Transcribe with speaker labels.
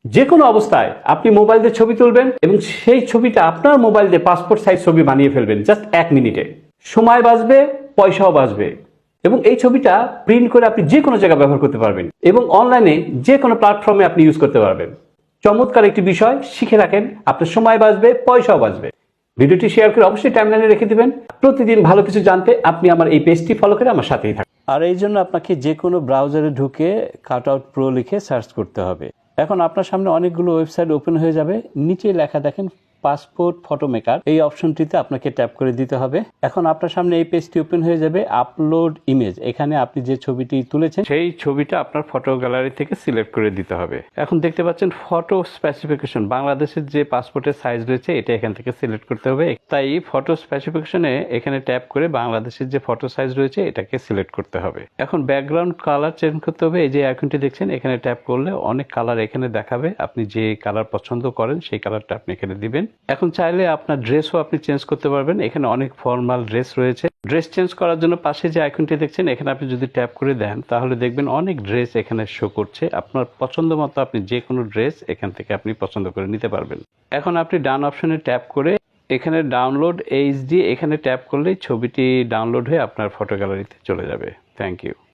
Speaker 1: যে কোনো অবস্থায় আপনি মোবাইল দিয়ে ছবি তুলবেন এবং সেই ছবিটা আপনার মোবাইল দিয়ে পাসপোর্ট সাইজ ছবি বানিয়ে ফেলবেন জাস্ট 1 মিনিটে। সময় বাঁচবে, পয়সাও বাঁচবে এবং এই ছবিটা প্রিন্ট করে আপনি যে কোনো জায়গায় ব্যবহার করতে পারবেন এবং অনলাইনে যে কোনো প্ল্যাটফর্মে আপনি ইউজ করতে পারবেন। চমৎকার একটি বিষয়, শিখে রাখেন, আপনার সময় বাঁচবে, পয়সাও বাঁচবে। ভিডিওটি শেয়ার করে অবশ্যই টাইমলাইনে রেখে দিবেন। প্রতিদিন ভালো কিছু জানতে আপনি আমার এই পেজটি ফলো করে আমার সাথেই থাকুন। আর এই জন্য আপনাকে যে কোনো ব্রাউজারে ঢুকে কাটআউট প্রো লিখে সার্চ করতে হবে। এখন আপনার সামনে অনেকগুলো ওয়েবসাইট ওপেন হয়ে যাবে। নিচে লেখা দেখেন পাসপোর্ট ফটো মেকার, এই অপশনটিতে আপনাকে ট্যাপ করে দিতে হবে। এখন আপনার সামনে এই পেজটি ওপেন হয়ে যাবে, আপলোড ইমেজ। এখানে আপনি যে ছবিটি তুলেছেন সেই ছবিটা আপনার ফটো গ্যালারি থেকে সিলেক্ট করে দিতে হবে। এখন দেখতে পাচ্ছেন ফটো স্পেসিফিকেশন, বাংলাদেশের যে পাসপোর্টের সাইজ রয়েছে এটা এখান থেকে সিলেক্ট করতে হবে। তাই ফটো স্পেসিফিকেশনে এখানে ট্যাপ করে বাংলাদেশের যে ফটো সাইজ রয়েছে এটাকে সিলেক্ট করতে হবে। এখন ব্যাকগ্রাউন্ড কালার চেঞ্জ করতে হবে। এই যে আইকনটি দেখছেন এখানে ট্যাপ করলে অনেক কালার এখানে দেখাবে। আপনি যে কালার পছন্দ করেন সেই কালারটা আপনি এখানে দিবেন। এখন চাইলে আপনার ড্রেসও আপনি চেঞ্জ করতে পারবেন। এখানে অনেক ফর্মাল ড্রেস রয়েছে। ড্রেস চেঞ্জ করার জন্য পাশে যে আইকনটি দেখছেন এখানে আপনি যদি ট্যাপ করে দেন তাহলে দেখবেন অনেক ড্রেস এখানে শো করছে। আপনার পছন্দ মতো আপনি যে কোনো ড্রেস এখান থেকে আপনি পছন্দ করে নিতে পারবেন। এখন আপনি ডান অপশনে ট্যাপ করে এখানে ডাউনলোড এইচডি এখানে ট্যাপ করলেই ছবিটি ডাউনলোড হয়ে আপনার ফটো গ্যালারিতে চলে যাবে। Thank you.